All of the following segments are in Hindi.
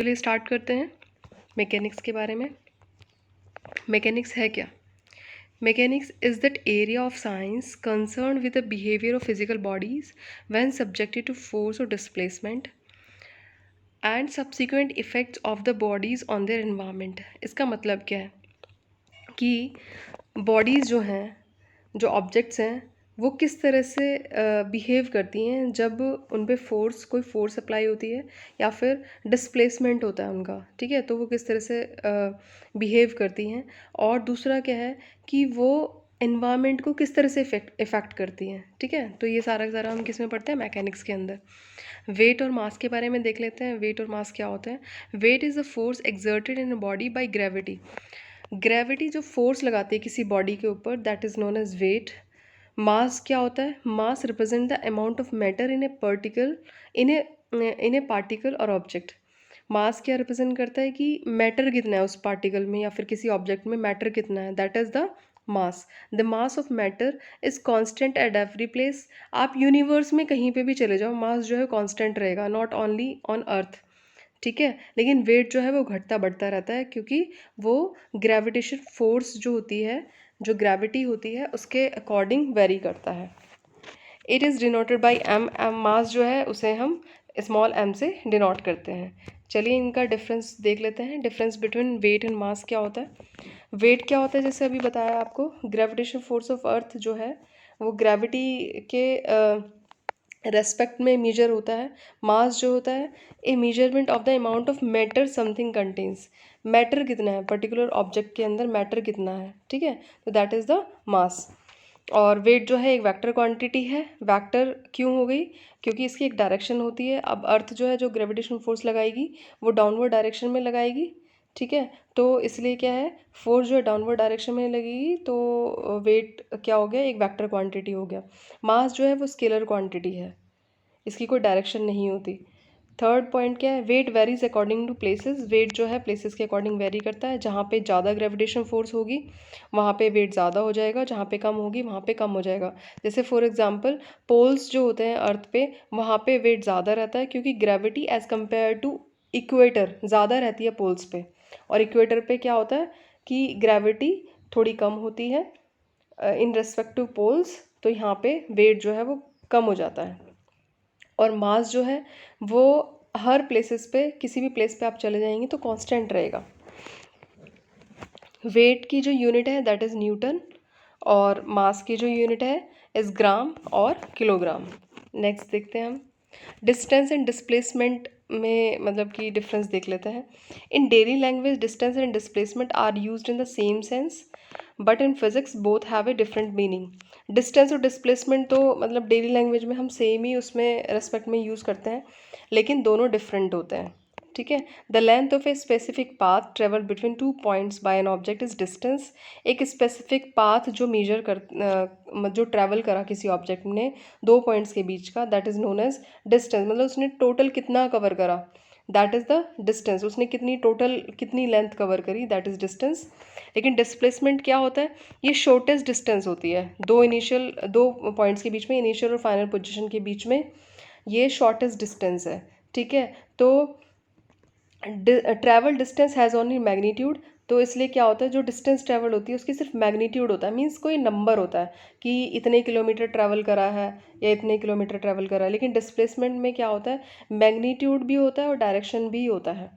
चलिए स्टार्ट करते हैं मैकेनिक्स के बारे में। मैकेनिक्स है क्या? Mechanics is that area of science concern with the behaviour of physical bodies when subjected to force और displacement and subsequent effects of the bodies on their environment. इसका मतलब क्या है कि बॉडीज़ जो हैं, जो ऑब्जेक्ट्स हैं, वो किस तरह से बिहेव करती हैं जब उन पे कोई फोर्स अप्लाई होती है या फिर डिस्प्लेसमेंट होता है उनका, ठीक है। तो वो किस तरह से बिहेव करती हैं। और दूसरा क्या है कि वो एनवायरनमेंट को किस तरह से इफ़ेक्ट करती हैं, ठीक है। तो ये सारा का सारा हम किस में पढ़ते हैं? मैकेनिक्स के अंदर। वेट और मास के बारे में देख लेते हैं। वेट और मास क्या होता है? Weight is a force exerted in a body by gravity. Gravity जो फोर्स लगाती है किसी बॉडी के ऊपर, that is known as weight. Mass क्या होता है? Mass represent the amount of matter in a particle in a particle और ऑब्जेक्ट। मास क्या रिप्रेजेंट करता है कि मैटर कितना है उस पार्टिकल में या फिर किसी ऑब्जेक्ट में मैटर कितना है, that is the mass. The mass of matter is constant at every place. आप यूनिवर्स में कहीं पे भी चले जाओ, मास जो है कांस्टेंट रहेगा, नॉट ओनली ऑन अर्थ, ठीक है। लेकिन वेट जो है वो घटता बढ़ता रहता है क्योंकि वो ग्रेविटेशन फोर्स जो होती है, जो ग्रेविटी होती है, उसके अकॉर्डिंग वेरी करता है। It is denoted by M. M mass जो है उसे हम स्मॉल एम से डिनोट करते हैं। चलिए इनका डिफरेंस देख लेते हैं। Difference between weight and mass क्या होता है? वेट क्या होता है? जैसे अभी बताया आपको, ग्रेविटेशन फोर्स ऑफ अर्थ जो है वो ग्रेविटी के रेस्पेक्ट में मेजर होता है। मास जो होता है a measurement of the amount of matter something contains. मैटर कितना है पर्टिकुलर ऑब्जेक्ट के अंदर, मैटर कितना है, ठीक है। तो दैट इज़ द मास। और वेट जो है एक वेक्टर क्वांटिटी है। वेक्टर क्यों हो गई? क्योंकि इसकी एक डायरेक्शन होती है। अब अर्थ जो है जो ग्रेविटेशन फोर्स लगाएगी वो डाउनवर्ड डायरेक्शन में लगाएगी, ठीक है। तो इसलिए क्या है, फोर्स जो है डाउनवर्ड डायरेक्शन में लगेगी, तो वेट क्या हो गया? एक वेक्टर क्वांटिटी हो गया। मास जो है वो स्केलर क्वांटिटी है, इसकी कोई डायरेक्शन नहीं होती। थर्ड पॉइंट क्या है? Weight varies according to places. Weight जो है प्लेसेस के अकॉर्डिंग वेरी करता है। जहाँ पे ज़्यादा ग्रेविटेशन फोर्स होगी वहाँ पे वेट ज़्यादा हो जाएगा, जहाँ पे कम होगी वहाँ पे कम हो जाएगा। जैसे फॉर एग्जांपल पोल्स जो होते हैं अर्थ पे, वहाँ पे वेट ज़्यादा रहता है क्योंकि gravity as compare to equator ज़्यादा रहती है पोल्स पे। और इक्वेटर पे क्या होता है कि ग्रेविटी थोड़ी कम होती है इन रेस्पेक्ट टू पोल्स, तो यहाँ पे वेट जो है वो कम हो जाता है। और मास जो है वो हर प्लेसेस पे, किसी भी प्लेस पे आप चले जाएंगे तो कांस्टेंट रहेगा। वेट की जो यूनिट है दैट इज़ न्यूटन, और मास की जो यूनिट है इज़ ग्राम और किलोग्राम। नेक्स्ट देखते हैं हम डिस्टेंस एंड डिस्प्लेसमेंट में, मतलब कि डिफरेंस देख लेते हैं। In daily language distance and displacement are used in the same sense, but in physics both have a different meaning. Distance और डिस्प्लेसमेंट तो मतलब डेली लैंग्वेज में हम सेम ही उसमें रेस्पेक्ट में यूज़ करते हैं, लेकिन दोनों डिफरेंट होते हैं, ठीक है। The length of a specific path travel between two points by an object is distance. एक स्पेसिफिक पाथ जो मेजर कर जो ट्रैवल करा किसी ऑब्जेक्ट ने दो पॉइंट्स के बीच का, that is known as distance. मतलब उसने टोटल कितना कवर करा, दैट इज़ द डिस्टेंस। उसने कितनी लेंथ कवर करी, दैट इज़ डिस्टेंस। लेकिन डिस्प्लेसमेंट क्या होता है? ये शॉर्टेस्ट डिस्टेंस होती है दो पॉइंट्स के बीच में, इनिशियल और फाइनल पोजीशन के बीच में, ये शॉर्टेस्ट डिस्टेंस है, ठीक है। तो travel distance has only magnitude. तो इसलिए क्या होता है, जो डिस्टेंस ट्रैवल होती है उसकी सिर्फ मैग्नीट्यूड होता है, मीन्स कोई नंबर होता है कि इतने किलोमीटर ट्रैवल करा है या इतने किलोमीटर ट्रैवल करा है। लेकिन डिस्प्लेसमेंट में क्या होता है, मैग्नीट्यूड भी होता है और डायरेक्शन भी होता है।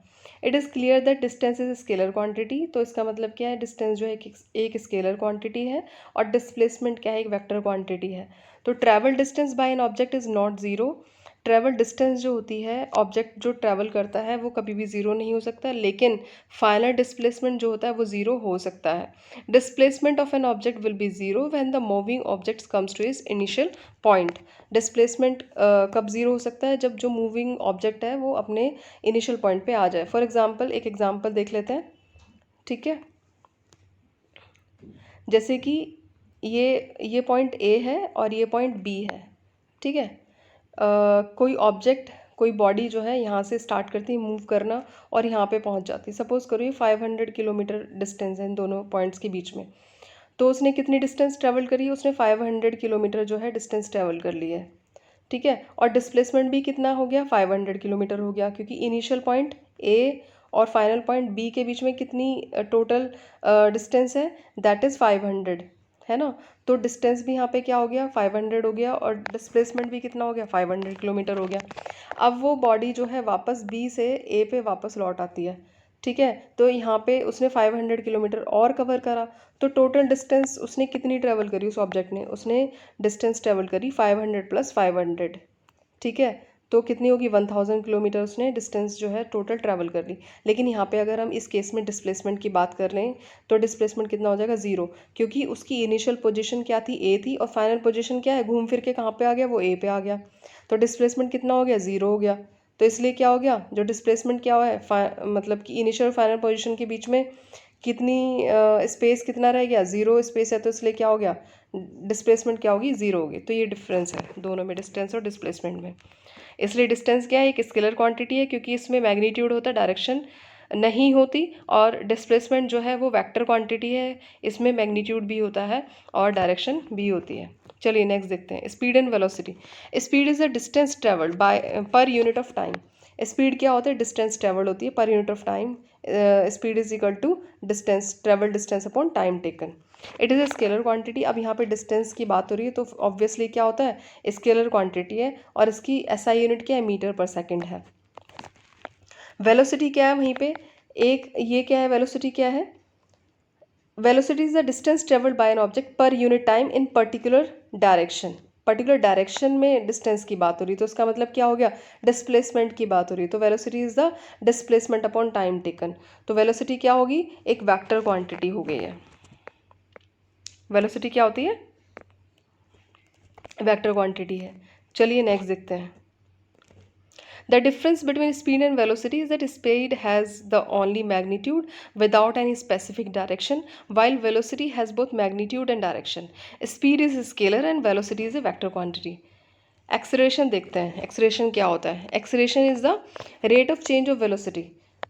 It is clear that distance is scalar quantity. तो इसका मतलब क्या है, डिस्टेंस जो है एक स्केलर क्वांटिटी है और डिस्प्लेसमेंट क्या है, एक वेक्टर क्वांटिटी है। तो travel distance by an object is not zero. Travel distance जो होती है, ऑब्जेक्ट जो ट्रैवल करता है वो कभी भी ज़ीरो नहीं हो सकता, लेकिन फाइनल डिस्प्लेसमेंट जो होता है वो ज़ीरो हो सकता है। Displacement of an object will be zero when the moving object comes two is initial point. Displacement कब ज़ीरो हो सकता है? जब जो मूविंग ऑब्जेक्ट है वो अपने इनिशियल पॉइंट पे आ जाए। फॉर एग्जांपल एक एग्जांपल देख लेते हैं, ठीक है। जैसे कि ये पॉइंट ए है और ये पॉइंट बी है, ठीक है। कोई ऑब्जेक्ट, कोई बॉडी जो है यहाँ से स्टार्ट करती है मूव करना और यहाँ पे पहुँच जाती है। सपोज़ करो ये 500 किलोमीटर डिस्टेंस है इन दोनों पॉइंट्स के बीच में। तो उसने कितनी डिस्टेंस ट्रैवल करी है? उसने 500 किलोमीटर जो है डिस्टेंस ट्रैवल कर ली है, ठीक है, और डिस्प्लेसमेंट भी कितना हो गया, 500 किलोमीटर हो गया, क्योंकि इनिशियल पॉइंट ए और फाइनल पॉइंट बी के बीच में कितनी टोटल डिस्टेंस है, दैट इज़ 500, है ना। तो डिस्टेंस भी यहाँ पे क्या हो गया, 500 हो गया, और डिस्प्लेसमेंट भी कितना हो गया, 500 किलोमीटर हो गया। अब वो बॉडी जो है वापस बी से ए पे वापस लौट आती है, ठीक है। तो यहाँ पे उसने 500 किलोमीटर और कवर करा, तो टोटल डिस्टेंस उसने कितनी ट्रैवल करी उस ऑब्जेक्ट ने, उसने डिस्टेंस ट्रैवल करी 500 प्लस 500, ठीक है। तो कितनी होगी, 1000 किलोमीटर उसने डिस्टेंस जो है टोटल ट्रैवल कर ली। लेकिन यहाँ पे अगर हम इस केस में डिस्प्लेसमेंट की बात कर रहे हैं तो डिस्प्लेसमेंट कितना हो जाएगा, 0, क्योंकि उसकी इनिशियल पोजीशन क्या थी, ए थी, और फाइनल पोजीशन क्या है, घूम फिर के कहाँ पे आ गया, वो ए पे आ गया। तो डिस्प्लेसमेंट कितना हो गया, 0 हो गया। तो इसलिए क्या हो गया, जो डिस्प्लेसमेंट क्या हुआ है, मतलब कि इनिशियल और फाइनल पोजीशन के बीच में कितनी स्पेस कितना रह गया, 0 स्पेस है, तो इसलिए क्या हो गया, डिस्प्लेसमेंट क्या होगी, 0 होगी। तो ये डिफरेंस है दोनों में, डिस्टेंस और डिस्प्लेसमेंट में। इसलिए डिस्टेंस क्या है, एक स्केलर क्वांटिटी है, क्योंकि इसमें मैग्नीट्यूड होता है, डायरेक्शन नहीं होती। और डिस्प्लेसमेंट जो है वो वेक्टर क्वांटिटी है, इसमें मैग्नीट्यूड भी होता है और डायरेक्शन भी होती है। चलिए नेक्स्ट देखते हैं, speed and velocity. Speed is the distance travelled by per unit of time. Speed क्या होता है, डिस्टेंस ट्रेवल होती है per unit of time. Speed is equal to distance travel distance upon time taken. It is a scalar quantity. अब यहाँ पे डिस्टेंस की बात हो रही है तो ऑब्वियसली क्या होता है, स्केलर क्वांटिटी है, और इसकी एसआई यूनिट क्या है, मीटर पर सेकंड है। वेलोसिटी क्या है वहीं पे, एक ये क्या है, वेलोसिटी क्या है, velocity is the distance travelled bye an object per unit time in particular direction. Particular direction में डिस्टेंस की बात हो रही है, तो उसका मतलब क्या हो गया, डिस्प्लेसमेंट की बात हो रही है। तो velocity is the displacement upon time taken. तो वेलोसिटी क्या होगी, एक वेक्टर क्वांटिटी हो गई है। वेलोसिटी क्या होती है, वेक्टर क्वांटिटी है। चलिए नेक्स्ट देखते हैं। The difference between speed and velocity is that speed has the only magnitude without any specific direction, while velocity has both magnitude and direction. Speed is scalar and velocity is a vector quantity. Acceleration देखते हैं, एक्सेलरेशन क्या होता है, acceleration is the rate of change of velocity,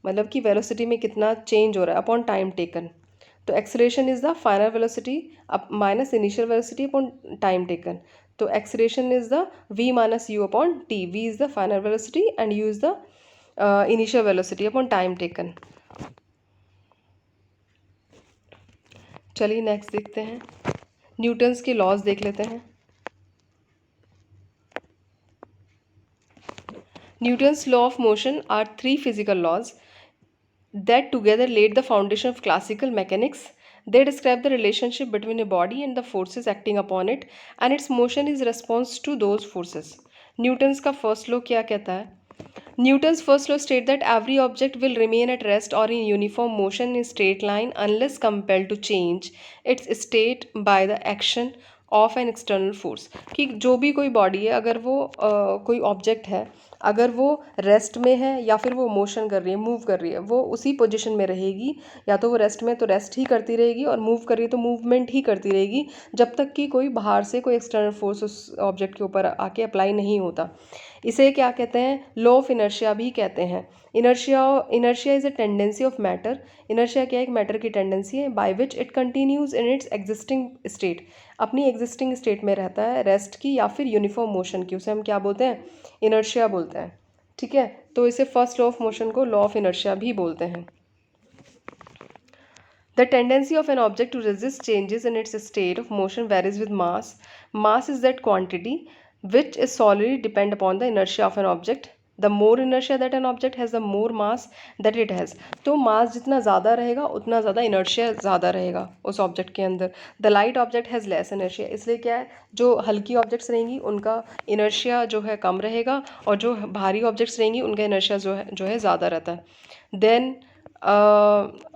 मतलब कि वेलोसिटी में कितना चेंज हो रहा है अपॉन टाइम टेकन। तो acceleration is the final velocity up minus initial velocity upon time taken. तो acceleration is the v minus u upon t. v is the final velocity and u is the initial velocity upon time taken. चलिए नेक्स्ट देखते हैं, न्यूटन्स के लॉज देख लेते हैं। Newton's law of motion are three physical laws that together laid the foundation of classical mechanics. They describe the relationship between a body and the forces acting upon it, and its motion is response to those forces. Newton's का first law क्या कहता है? Newton's first law states that every object will remain at rest or in uniform motion in straight line unless compelled to change its state by the action of an external force. कि जो भी कोई बॉडी है, अगर वो कोई ऑब्जेक्ट है, अगर वो रेस्ट में है या फिर वो मोशन कर रही है, मूव कर रही है, वो उसी पोजीशन में रहेगी। या तो वो रेस्ट में तो रेस्ट ही करती रहेगी, और मूव कर रही है तो मूवमेंट ही करती रहेगी, जब तक कि कोई बाहर से कोई एक्सटर्नल फोर्स उस ऑब्जेक्ट के ऊपर आके अप्लाई नहीं होता। इसे क्या कहते हैं, लॉ ऑफ इनर्शिया भी कहते हैं। Inertia is a tendency of matter. Inertia क्या है, एक मैटर की टेंडेंसी है, by which it continues in its existing state, अपनी एग्जिस्टिंग स्टेट में रहता है, रेस्ट की या फिर यूनिफॉर्म मोशन की, उसे हम क्या बोलते हैं, इनर्शिया बोलते हैं। ठीक है, तो इसे फर्स्ट लॉ ऑफ मोशन को लॉ ऑफ इनर्शिया भी बोलते हैं। The tendency of an object to resist changes in its state of motion varies with mass. Mass is that quantity which is solely depend upon the inertia of an object. The more inertia that an object has, the more mass that it has. तो मास जितना ज़्यादा रहेगा उतना ज़्यादा इनर्शिया ज़्यादा रहेगा उस ऑब्जेक्ट के अंदर। The light object has less inertia. इसलिए क्या है, जो हल्की ऑब्जेक्ट्स रहेंगी उनका इनर्शिया जो है कम रहेगा, और जो भारी ऑब्जेक्ट्स रहेंगी उनका इनर्शिया जो है ज़्यादा रहता है। देन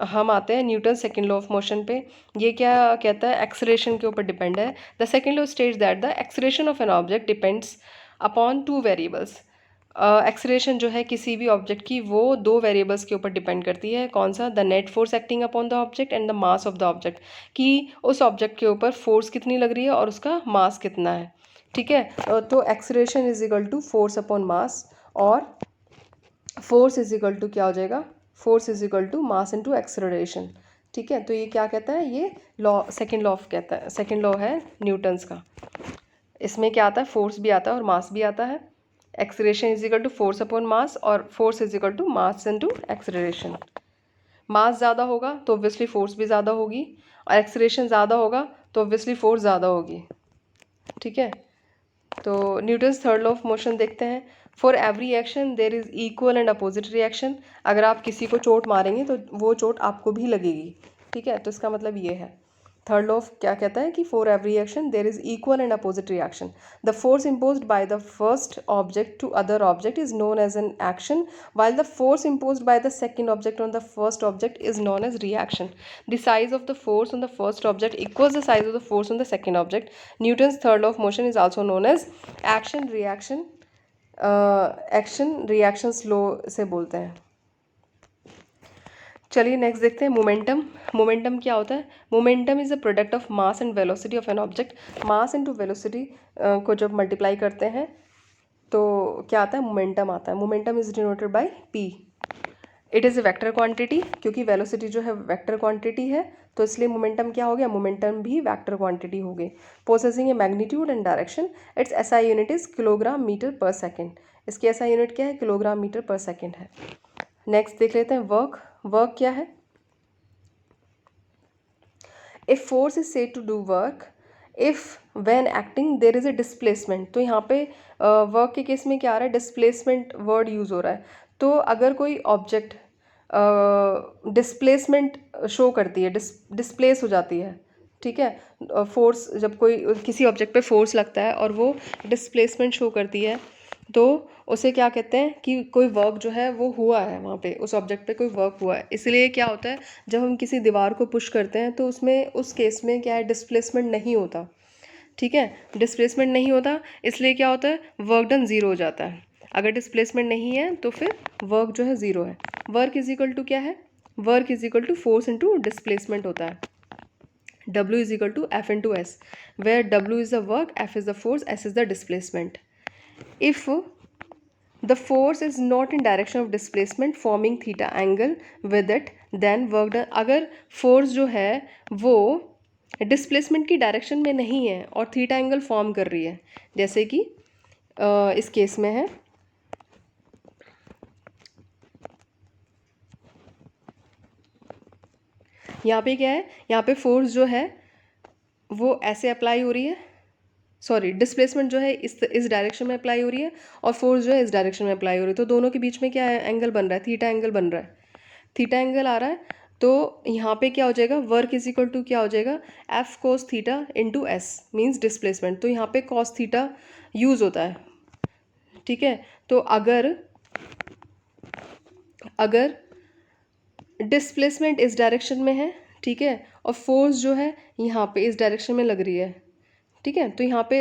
हम आते हैं Newton second law of motion पे। ये क्या कहता है, एक्सेलरेशन के ऊपर डिपेंड है। The second law states that the acceleration of an object depends upon two variables. Acceleration जो है किसी भी ऑब्जेक्ट की, वो दो वेरिएबल्स के ऊपर डिपेंड करती है। कौन सा, the net force acting upon the object and the mass of the object, कि उस ऑब्जेक्ट के ऊपर फोर्स कितनी लग रही है और उसका मास कितना है। ठीक है, तो acceleration is equal to force upon mass, और फोर्स इज इक्वल टू क्या हो जाएगा, force is equal to mass into acceleration. ठीक है, तो ये क्या कहता है, ये लॉ सेकंड लॉ ऑफ कहता है, सेकंड लॉ है न्यूटन्स का। इसमें क्या आता है, फोर्स भी आता है और मास भी आता है। Acceleration is equal to force upon mass, और force is equal to mass into acceleration. Mass ज़्यादा होगा तो ऑब्वियसली फोर्स भी ज़्यादा होगी, और एक्सेलरेशन ज़्यादा होगा तो ऑब्वियसली फोर्स ज़्यादा होगी। ठीक है, तो Newton's third law of motion देखते हैं। For every action there is equal and opposite reaction. अगर आप किसी को चोट मारेंगे तो वो चोट आपको भी लगेगी। ठीक है, तो इसका मतलब ये है, थर्ड लॉ ऑफ क्या कहता है कि for every action there is equal and opposite reaction. The force imposed by the first object to other object is known as an action, while the force imposed by the second object on the first object is known as reaction. The size of the force on the first object equals the size of the force on the second object. Newton's third law of motion is also known as action reaction. Action reactions law से बोलते हैं। चलिए नेक्स्ट देखते हैं मोमेंटम। मोमेंटम क्या होता है? Momentum is a product of mass and velocity of an object. Mass into velocity को जब मल्टीप्लाई करते हैं तो क्या आता है? मोमेंटम आता है। Momentum is denoted by P. It is a vector quantity, क्योंकि वेलोसिटी जो है वेक्टर क्वांटिटी है, तो इसलिए मोमेंटम क्या हो गया? मोमेंटम भी वेक्टर क्वांटिटी हो गई। Possessing a magnitude and direction, its SI unit is kilogram metre per second. इसकी एसआई यूनिट क्या है? किलोग्राम मीटर पर सेकेंड है। नेक्स्ट देख लेते हैं वर्क। वर्क क्या है? If force is said to do work if when acting there is a displacement. तो यहाँ पे वर्क के केस में क्या आ रहा है? डिस्प्लेसमेंट वर्ड यूज़ हो रहा है। तो अगर कोई ऑब्जेक्ट डिस्प्लेसमेंट शो करती है, डिस्प्लेस हो जाती है, ठीक है, फोर्स जब कोई किसी ऑब्जेक्ट पे फोर्स लगता है और वो डिस्प्लेसमेंट शो करती है, तो उसे क्या कहते हैं कि कोई वर्क जो है वो हुआ है, वहाँ पे उस ऑब्जेक्ट पे कोई वर्क हुआ है। इसलिए क्या होता है, जब हम किसी दीवार को पुश करते हैं तो उसमें उस केस में क्या है? डिस्प्लेसमेंट नहीं होता। ठीक है, डिस्प्लेसमेंट नहीं होता, इसलिए क्या होता है? वर्क डन ज़ीरो हो जाता है। अगर डिस्प्लेसमेंट नहीं है तो फिर वर्क जो है ज़ीरो है। वर्क इज इक्वल टू क्या है? Work is equal to force into displacement होता है। W is equal to F into S, where W is the work, F is the force, S is the displacement. If the force is not in direction of displacement forming theta angle with it then work done। अगर फोर्स जो है वो डिस्प्लेसमेंट की डायरेक्शन में नहीं है और थीटा एंगल फॉर्म कर रही है, जैसे कि इस केस में है, यहाँ पे क्या है? यहाँ पे फोर्स जो है वो ऐसे अप्लाई हो रही है, सॉरी डिस्प्लेसमेंट जो है इस डायरेक्शन में अप्लाई हो रही है और फोर्स जो है इस डायरेक्शन में अप्लाई हो रही है। तो दोनों के बीच में क्या एंगल बन रहा है? थीटा एंगल बन रहा है। थीटा एंगल आ रहा है, तो यहाँ पे क्या हो जाएगा? वर्क इज इक्वल टू क्या हो जाएगा? F cos theta into S means displacement. तो यहाँ पे कॉस थीटा यूज़ होता है। ठीक है, तो अगर डिस्प्लेसमेंट इस डायरेक्शन में है, ठीक है, और फोर्स जो है यहाँ पे इस डायरेक्शन में लग रही है, ठीक है, तो यहाँ पे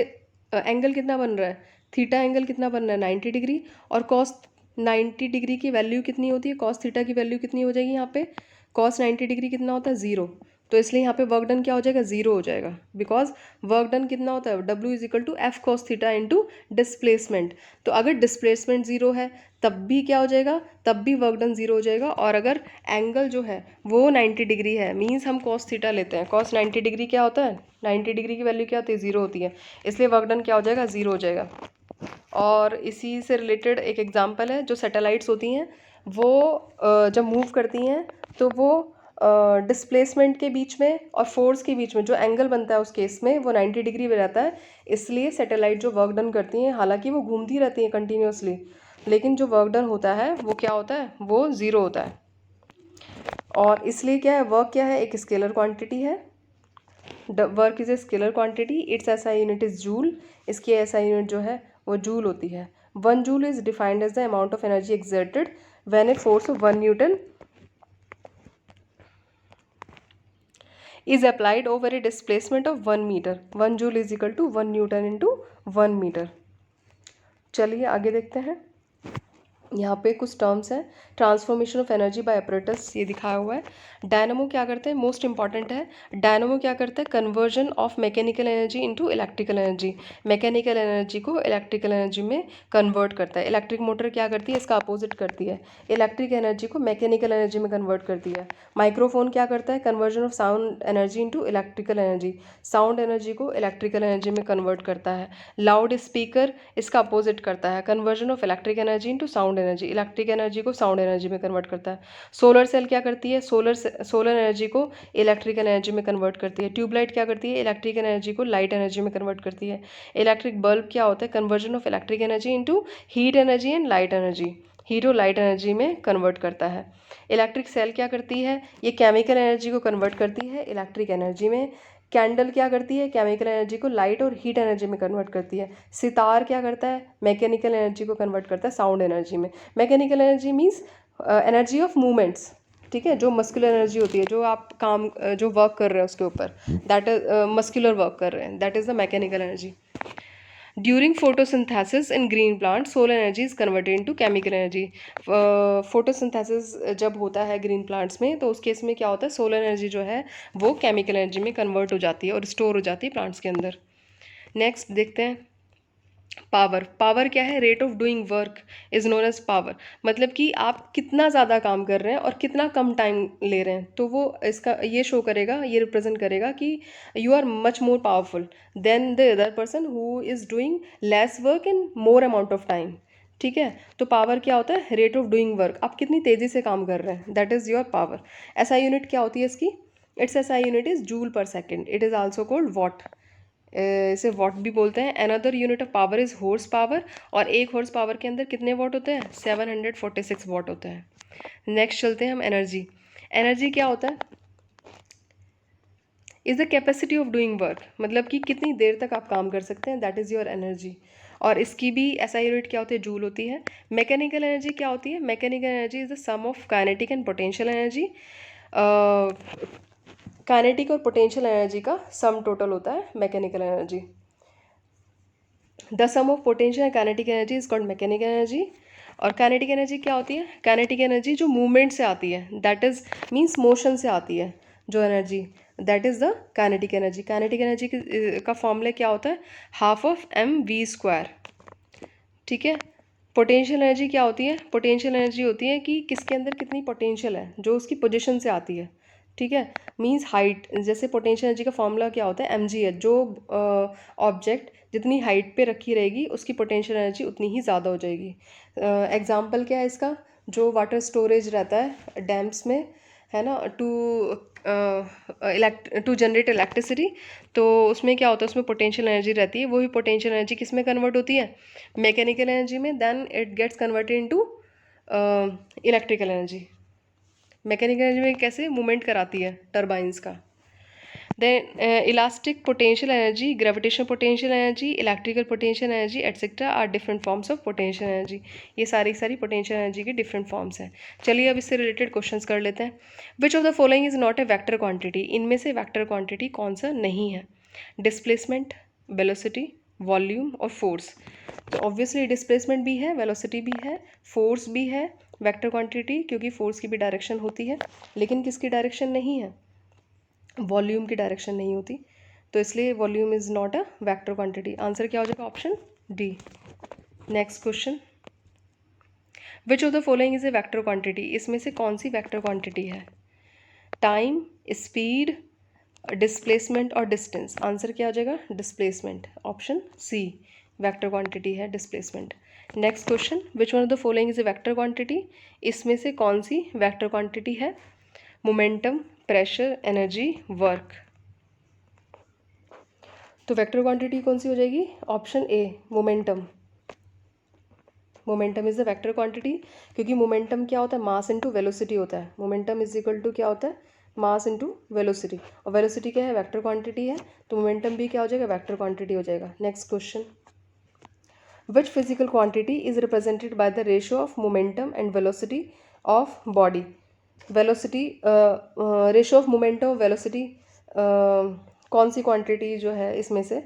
एंगल कितना बन रहा है? थीटा एंगल कितना बन रहा है? 90 डिग्री। और कॉस 90 डिग्री की वैल्यू कितनी होती है? कॉस थीटा की वैल्यू कितनी हो जाएगी यहाँ पे? कॉस 90 डिग्री कितना होता है? ज़ीरो। तो इसलिए यहाँ पे वर्क डन क्या हो जाएगा? ज़ीरो हो जाएगा, बिकॉज वर्क डन कितना होता है? W is equal to F cos theta into displacement. तो अगर डिस्प्लेसमेंट ज़ीरो है तब भी क्या हो जाएगा? तब भी वर्क डन ज़ीरो हो जाएगा। और अगर एंगल जो है वो 90 डिग्री है, मीन्स हम कॉस थीटा लेते हैं, कॉस 90 डिग्री क्या होता है? 90 डिग्री की वैल्यू क्या होती है? ज़ीरो होती है, इसलिए वर्क डन क्या हो जाएगा? ज़ीरो हो जाएगा। और इसी से रिलेटेड एक एग्जांपल है, जो सैटेलाइट्स होती हैं वो जब मूव करती हैं तो वो डिस्प्लेसमेंट के बीच में और फोर्स के बीच में जो एंगल बनता है उस केस में वो 90 डिग्री में रहता है। इसलिए सैटेलाइट जो वर्क डन करती हैं, हालांकि वो घूमती रहती हैं कंटिन्यूसली, लेकिन जो वर्क डन होता है वो क्या होता है? वो ज़ीरो होता है। और इसलिए क्या है? वर्क क्या है? एक स्केलर क्वांटिटी है। Work is a scalar quantity, its SI unit is joule. इसकी एसआई यूनिट जो है वो जूल होती है। 1 joule is defined as the amount of energy exerted when a force of 1 newton is applied over a displacement of 1 meter. 1 joule is equal to 1 Newton into 1 meter. चलिए आगे देखते हैं। यहाँ पे कुछ टर्म्स हैं, transformation of energy by apparatus ये दिखाया हुआ है। डायनामो क्या करते हैं, मोस्ट इंपॉर्टेंट है, डायनामो क्या करता है, conversion of mechanical energy into electrical energy, mechanical energy को इलेक्ट्रिकल एनर्जी में कन्वर्ट करता है। इलेक्ट्रिक मोटर क्या करती है, इसका अपोजिट करती है, इलेक्ट्रिक एनर्जी को मैकेनिकल एनर्जी में कन्वर्ट करती है। माइक्रोफोन क्या करता है, conversion of sound energy into electrical energy, sound energy को इलेक्ट्रिकल एनर्जी में कन्वर्ट करता है। लाउड स्पीकर इसका अपोजिट करता है, conversion of electric energy into sound energy, electric energy को साउंड एनर्जी में कन्वर्ट करता है। सोलर सेल क्या करती है, सोलर एनर्जी को इलेक्ट्रिक एनर्जी में कन्वर्ट करती है। ट्यूबलाइट क्या करती है, इलेक्ट्रिक एनर्जी को लाइट एनर्जी में कन्वर्ट करती है। इलेक्ट्रिक बल्ब क्या होता है, conversion of electric energy into heat energy and light energy, heat और लाइट एनर्जी में कन्वर्ट करता है। इलेक्ट्रिक सेल क्या करती है, ये केमिकल एनर्जी को कन्वर्ट करती है इलेक्ट्रिक एनर्जी में। कैंडल क्या करती है, केमिकल एनर्जी को लाइट और हीट एनर्जी में कन्वर्ट करती है। सितार क्या करता है, मैकेनिकल एनर्जी को कन्वर्ट करता है साउंड एनर्जी में। Mechanical energy means energy of movements, ठीक है, जो मस्कुलर एनर्जी होती है, जो आप काम जो वर्क कर रहे हैं उसके ऊपर, दैट इज मस्कुलर वर्क कर रहे हैं, that is the mechanical energy. During photosynthesis in green plant solar energy is converted into chemical energy. Photosynthesis जब होता है ग्रीन प्लांट्स में, तो उस केस में क्या होता है, सोलर एनर्जी जो है वो केमिकल एनर्जी में कन्वर्ट हो जाती है और स्टोर हो जाती है प्लांट्स के अंदर। नेक्स्ट देखते हैं पावर। पावर क्या है, rate of doing work is known as power, मतलब कि आप कितना ज़्यादा काम कर रहे हैं और कितना कम टाइम ले रहे हैं, तो वो इसका ये शो करेगा, ये रिप्रेजेंट करेगा कि you are much more powerful than the other person who is doing less work in more amount of time. ठीक है, तो पावर क्या होता है, रेट ऑफ डूइंग वर्क, आप कितनी तेज़ी से काम कर रहे हैं, that is your power. SI unit क्या होती है इसकी, it's SI unit is joule पर second, it is also called what, इसे वॉट भी बोलते हैं। Another unit of power is horse power, और एक हॉर्स पावर के अंदर कितने वॉट होते हैं, 746 वॉट होते हैं। नेक्स्ट चलते हैं हम एनर्जी। एनर्जी क्या होता है, is the capacity of doing work, मतलब कि कितनी देर तक आप काम कर सकते हैं, दैट इज़ योर एनर्जी। और इसकी भी ऐसा यूनिट क्या होती है, जूल होती है। मैकेनिकल एनर्जी क्या होती है, mechanical energy is the sum of kinetic and potential energy, kinetic और पोटेंशियल एनर्जी का सम टोटल होता है mechanical energy. The sum of potential and kinetic energy is called mechanical energy. और काइनेटिक एनर्जी क्या होती है, काइनेटिक एनर्जी जो मूवमेंट से आती है, दैट इज मीन्स मोशन से आती है जो energy, that is the kinetic energy. Kinetic energy का फॉर्मूला क्या होता है, हाफ ऑफ mv²। ठीक है, पोटेंशियल एनर्जी क्या होती है, पोटेंशियल एनर्जी होती है कि किसके अंदर कितनी पोटेंशियल है, जो उसकी पोजीशन से आती है। ठीक है, मींस हाइट, जैसे पोटेंशियल एनर्जी का फॉर्मूला क्या होता है, mgh, जो ऑब्जेक्ट जितनी हाइट पे रखी रहेगी उसकी पोटेंशियल एनर्जी उतनी ही ज़्यादा हो जाएगी। एग्जाम्पल क्या है इसका, जो वाटर स्टोरेज रहता है डैम्स में, है ना, टू जनरेट इलेक्ट्रिसिटी, तो उसमें क्या होता है, उसमें पोटेंशियल एनर्जी रहती है, वही पोटेंशियल एनर्जी किस में कन्वर्ट होती है, मैकेनिकल एनर्जी में, then it gets converted into electrical energy. Mechanical energy में कैसे मूवमेंट कराती है टर्बाइंस का। Then elastic potential energy, gravitational potential energy, electrical potential energy etcetera are different forms of potential energy. ये सारी पोटेंशियल एनर्जी के डिफरेंट फॉर्म्स हैं। चलिए अब इससे रिलेटेड क्वेश्चंस कर लेते हैं। Which of the following is not a vector quantity, इनमें से वेक्टर क्वांटिटी कौन सा नहीं है, डिस्प्लेसमेंट, वेलोसिटी, वॉल्यूम और फोर्स। तो ऑब्वियसली डिस्प्लेसमेंट भी है, वेलोसिटी भी है, फोर्स भी है, वेक्टर क्वांटिटी, क्योंकि फोर्स की भी डायरेक्शन होती है, लेकिन किसकी डायरेक्शन नहीं है, वॉल्यूम की डायरेक्शन नहीं होती, तो इसलिए volume is not a vector quantity. Answer क्या हो जाएगा, option D. Next question, which of the following is a vector quantity, इसमें से कौन सी वेक्टर क्वांटिटी है, टाइम, स्पीड, डिस्प्लेसमेंट और डिस्टेंस। आंसर क्या हो जाएगा, displacement, option C vector quantity है displacement. Next question, which one of the following is a vector quantity, इसमें से कौन सी वेक्टर क्वांटिटी है, मोमेंटम, प्रेशर, एनर्जी, वर्क। तो वेक्टर क्वांटिटी कौन सी हो जाएगी, option A momentum. Momentum is the vector quantity, क्योंकि मोमेंटम क्या होता है, मास इनटू वेलोसिटी होता है। मोमेंटम इज इक्वल टू क्या होता है, मास इनटू वेलोसिटी, और वेलोसिटी क्या है, वेक्टर क्वांटिटी है, तो मोमेंटम भी क्या हो जाएगा, वेक्टर क्वांटिटी हो जाएगा। Next question, which physical quantity is represented by the ratio of momentum and velocity of body. Velocity, ratio of momentum, velocity, कौन सी क्वांटिटी जो है इसमें से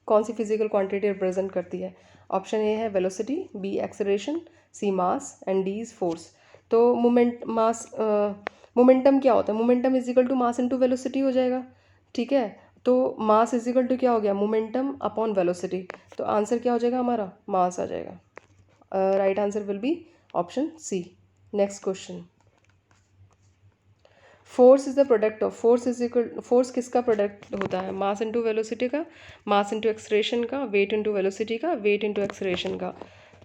कौन सी फिजिकल क्वांटिटी रिप्रेजेंट करती है। ऑप्शन ए है velocity, B acceleration, C mass and D is force. तो मोमेंटम क्या होता है? Momentum is equal to mass into velocity हो जाएगा, ठीक है। तो मास इज इक्वल टू क्या हो गया? Momentum upon velocity. तो आंसर क्या हो जाएगा हमारा? मास आ जाएगा। Right answer will be option C. Next question, force is the product of, force is equal, force किसका प्रोडक्ट होता है? मास इंटू वेलोसिटी का, मास इंटू एक्सलेरेशन का, वेट इंटू वेलोसिटी का, वेट इंटू एक्सलेरेशन का।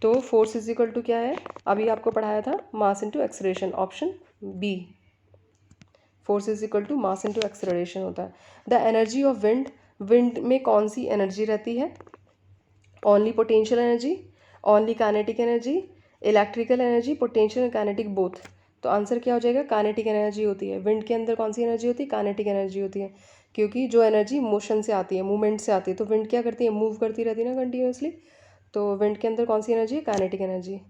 तो फोर्स इज इक्वल टू क्या है? अभी आपको पढ़ाया था mass into acceleration, option B. Force is equal to mass into acceleration होता है। The energy of wind, wind में कौन सी एनर्जी रहती है? Only potential energy, only kinetic energy, electrical energy, potential and kinetic both. तो आंसर क्या हो जाएगा? काइनेटिक एनर्जी होती है। विंड के अंदर कौन सी एनर्जी होती है? काइनेटिक एनर्जी होती है, क्योंकि जो एनर्जी मोशन से आती है, मूवमेंट से आती है। तो विंड क्या करती है? मूव करती रहती है ना कंटिन्यूसली। तो विंड के अंदर कौन सी एनर्जी है? Kinetic energy.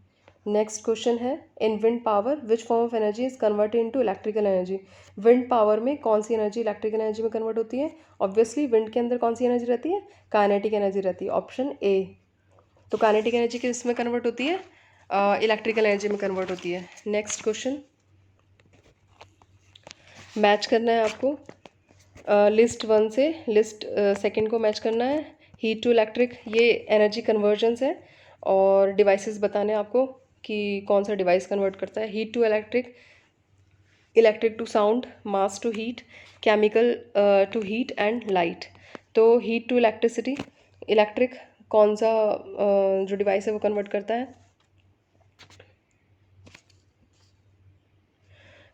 नेक्स्ट क्वेश्चन है, इन wind power which form of energy is converted into electrical energy. Wind power में कौन सी एनर्जी इलेक्ट्रिकल एनर्जी में कन्वर्ट होती है? ऑब्वियसली विंड के अंदर कौन सी एनर्जी रहती है? काइनेटिक एनर्जी रहती है, ऑप्शन ए। तो काइनेटिक एनर्जी किस में कन्वर्ट होती है? इलेक्ट्रिकल एनर्जी में कन्वर्ट होती है। नेक्स्ट क्वेश्चन, मैच करना है आपको लिस्ट 1 से लिस्ट 2 को मैच करना है। हीट टू इलेक्ट्रिक, ये एनर्जी कन्वर्जन्स है, और डिवाइसेस बताने हैं आपको कि कौन सा डिवाइस कन्वर्ट करता है। Heat to electric, electric to sound, mass to heat, chemical to heat and light. तो हीट टू इलेक्ट्रिसिटी, इलेक्ट्रिक कौन सा जो डिवाइस है वो कन्वर्ट करता है?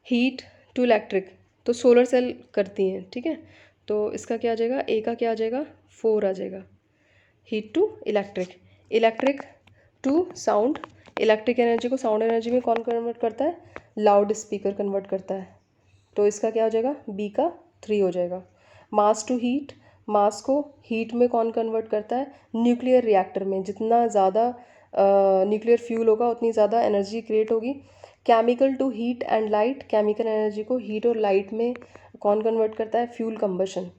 हीट टू इलेक्ट्रिक तो सोलर सेल करती हैं, ठीक है। तो इसका क्या आ जाएगा? ए का क्या आ जाएगा? 4 आ जाएगा। Heat to electric, electric to sound, electric energy को साउंड एनर्जी में कौन कन्वर्ट करता है? लाउड स्पीकर कन्वर्ट करता है। तो इसका क्या हो जाएगा? बी का 3 हो जाएगा। मास टू हीट, मास को हीट में कौन कन्वर्ट करता है? न्यूक्लियर रिएक्टर में जितना ज़्यादा न्यूक्लियर फ्यूल होगा उतनी ज़्यादा एनर्जी क्रिएट होगी। Chemical to heat and light, chemical energy को हीट और लाइट में कौन कन्वर्ट करता है? फ्यूल कंबशन,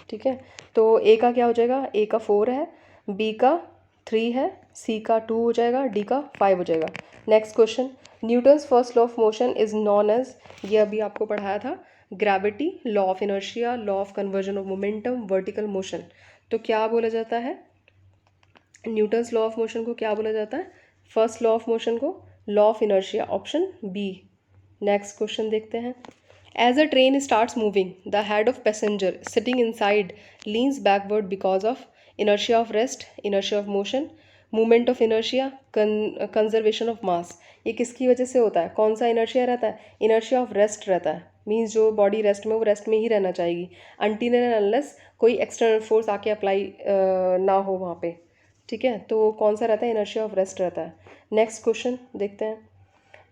ठीक है। तो ए का क्या हो जाएगा? ए का 4 है, बी का 3 है, सी का 2 हो जाएगा, डी का 5 हो जाएगा। Next question, newton's first law of motion is known as, ये अभी आपको पढ़ाया था, gravity, law of inertia, law of conversion of momentum, vertical motion. तो क्या बोला जाता है? न्यूटन्स लॉ ऑफ मोशन को क्या बोला जाता है? फर्स्ट लॉ ऑफ मोशन को law of inertia, option B. Next question देखते हैं, as a train starts moving the head of passenger sitting inside leans backward because of inertia of rest, inertia of motion, movement of inertia, conservation of mass. ये किसकी वजह से होता है? कौन सा इनर्शिया रहता है? इनर्शिया ऑफ रेस्ट रहता है। मीन्स जो बॉडी रेस्ट में, वो रेस्ट में ही रहना चाहेगी अनटिल एंड अनलेस कोई एक्सटर्नल फोर्स आके अप्लाई ना हो वहाँ पे, ठीक है। तो कौन सा रहता है? इनर्शिया ऑफ रेस्ट रहता है। नेक्स्ट क्वेश्चन देखते हैं,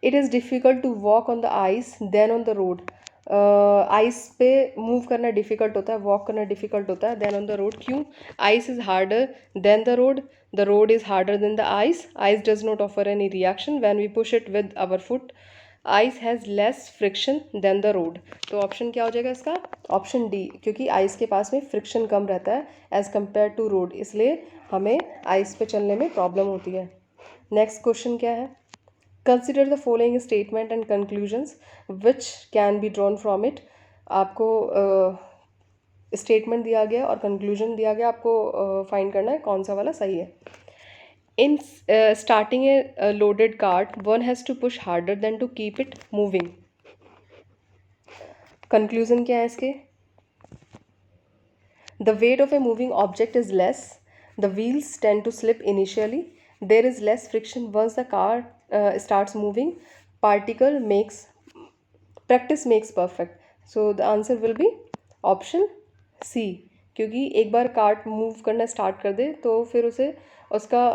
it is difficult to walk on the ice than on the road. Ice पे मूव करना डिफ़िकल्ट होता है, वॉक करना डिफ़िकल्ट होता है देन ऑन द रोड। क्यों? Ice is harder than the road is harder than the ice does not offer any reaction when we push it with our foot, ice has less friction than the road. तो ऑप्शन क्या हो जाएगा इसका? ऑप्शन डी, क्योंकि आइस के पास में फ्रिक्शन कम रहता है एज़ कम्पेयर टू रोड, इसलिए हमें आइस पे चलने में प्रॉब्लम होती है। नेक्स्ट क्वेश्चन क्या है, consider the following statement and conclusions which can be drawn from it. आपको स्टेटमेंट दिया गया और कंक्लूजन दिया गया, आपको फाइंड करना है कौन सा वाला सही है। In starting a loaded cart one has to push harder than to keep it moving. Conclusion क्या है इसके? The weight of a moving object is less, the wheels tend to slip initially, there is less friction once the car starts moving, particle makes practice makes perfect, so the answer will be option C, क्योंकि एक बार कार्ट मूव करना स्टार्ट कर दे तो फिर उसे उसका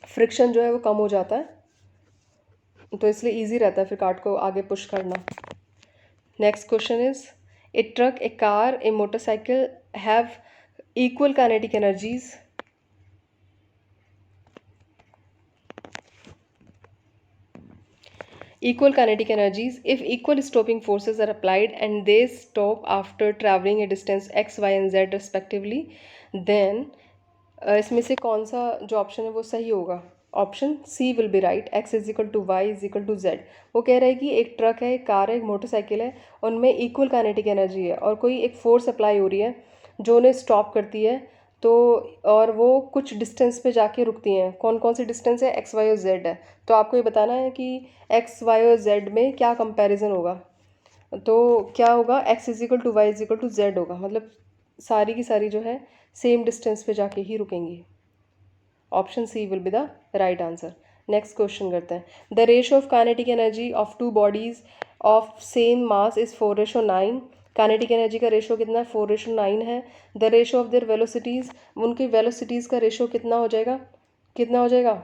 फ्रिक्शन जो है वो कम हो जाता है, तो इसलिए इजी रहता है फिर कार्ट को आगे पुश करना। Next question is, A truck, A car, A motorcycle have equal kinetic energies. Equal kinetic energies. If equal stopping forces are applied and they stop after traveling a distance x, y and z respectively, then इसमें से कौन सा जो ऑप्शन है वो सही होगा? Option C will be right. X is equal to Y is equal to Z. वो कह रहा है कि एक ट्रक है, एक कार है, एक मोटरसाइकिल है, उनमें इक्वल काइनेटिक एनर्जी है और कोई एक फोर्स अप्लाई हो रही है जो उन्हें स्टॉप करती है, तो और वो कुछ डिस्टेंस पे जाके रुकती हैं. कौन कौन सी डिस्टेंस है? एक्स, वाई और जेड है. तो आपको ये बताना है कि एक्स, वाई और जेड में क्या कंपैरिजन होगा. तो क्या होगा? X is equal to Y is equal to Z होगा. मतलब सारी की सारी जो है सेम डिस्टेंस पे जाके ही रुकेंगी. Option C will be the right answer. Next question करते हैं. The ratio of kinetic energy of two bodies of same mass is 4:9. Kinetic energy का रेशियो कितना है? 4:9 है. The ratio of their velocities, उनकी वेलोसिटीज़ का रेशियो कितना हो जाएगा? कितना हो जाएगा?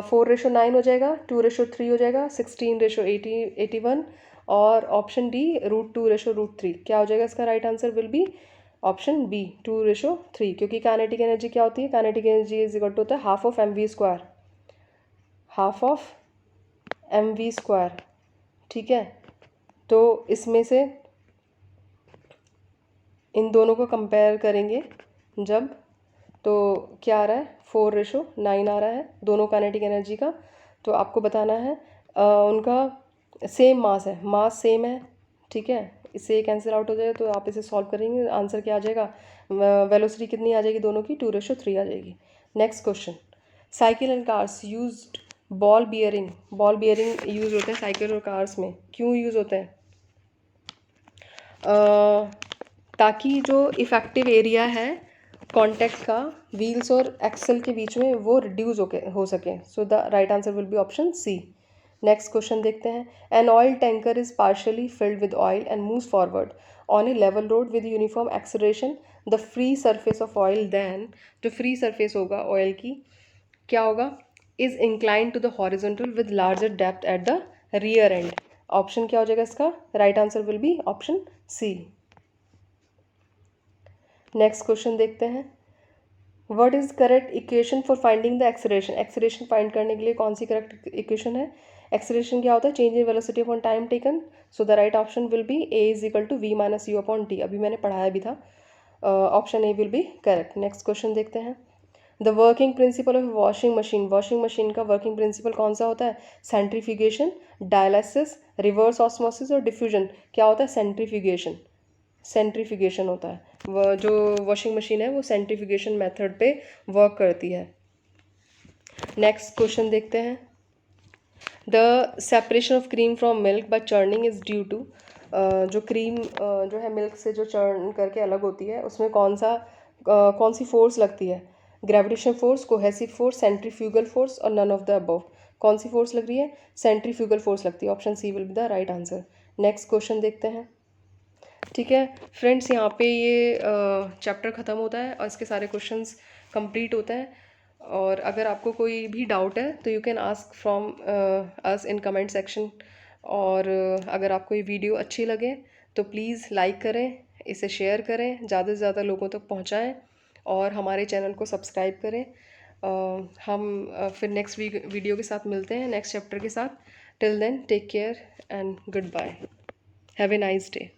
4:9 हो जाएगा, 2:3 हो जाएगा, 16:81 और ऑप्शन डी √2:√3. क्या हो जाएगा इसका right answer? Will be option B 2:3. क्योंकि काइनेटिक एनर्जी क्या होती है? Kinetic energy is equal to होता है half of mv². Half of mv². ठीक है. तो इसमें से इन दोनों को कंपेयर करेंगे जब, तो क्या आ रहा है? 4:9 आ रहा है दोनों काइनेटिक एनर्जी का. तो आपको बताना है उनका सेम मास है, मास सेम है. ठीक है. इससे कैंसिल आउट हो जाएगा तो आप इसे सॉल्व करेंगे, आंसर क्या आ जाएगा? वेलोसिटी कितनी आ जाएगी दोनों की? 2:3 आ जाएगी. Next question. Cycle and cars used ball bearing. Ball bearing use होते हैं साइकिल और कार्स में. क्यों यूज़ होते हैं? ताकि जो इफ़ेक्टिव एरिया है कॉन्टैक्ट का व्हील्स और एक्सल के बीच में वो रिड्यूस हो सके. So the right answer will be option C. Next question देखते हैं. An oil tanker is partially filled with oil and moves forward on a level road with uniform acceleration. The free surface of oil then, जो फ्री सरफेस होगा ऑयल की, क्या होगा? Is incline to the horizontal with larger depth at the rear end. Option क्या हो जाएगा इसका? Right answer will be option C. Next question देखते हैं. What is correct equation for finding the acceleration. Acceleration find करने के लिए कौन सी करेक्ट इक्वेशन है? एक्सेलरेशन क्या होता है? Change in velocity upon time taken. So the right option will be A is equal to v-u/t. अभी मैंने पढ़ाया भी था. Option A will be correct. Next question देखते हैं. The working principle of washing machine. Washing machine का वर्किंग प्रिंसिपल कौन सा होता है? सेंट्रीफ्यूगेशन, डायलिसिस, रिवर्स ऑस्मोसिस और डिफ्यूजन. क्या होता है? सेंट्रीफ्यूगेशन. सेंट्रीफ्यूगेशन होता है. वह जो वॉशिंग मशीन है वो सेंट्रीफ्यूगेशन मेथड पे वर्क करती है. नेक्स्ट क्वेश्चन देखते हैं. The separation of cream from milk by churning is due to. जो क्रीम जो है मिल्क से जो चर्न करके अलग होती है उसमें कौन सी फोर्स लगती है? Gravitation force, cohesive force, centrifugal force और नन ऑफ द अबव. कौन सी फोर्स लग रही है? सेंट्रीफ्यूगल फोर्स लगती है. Option C will be the right answer. Next question देखते हैं. ठीक है फ्रेंड्स, यहाँ पे ये चैप्टर ख़त्म होता है और इसके सारे क्वेश्चंस कंप्लीट होते हैं. और अगर आपको कोई भी डाउट है तो you can ask from us in comment section. और अगर आपको ये वीडियो अच्छी लगे तो प्लीज़ लाइक करें, इसे शेयर करें, ज़्यादा से ज़्यादा लोगों तक पहुँचाएँ और हमारे चैनल को सब्सक्राइब करें. हम फिर नेक्स्ट वीडियो के साथ मिलते हैं, नेक्स्ट चैप्टर के साथ. Till then take care and goodbye. Have a nice day.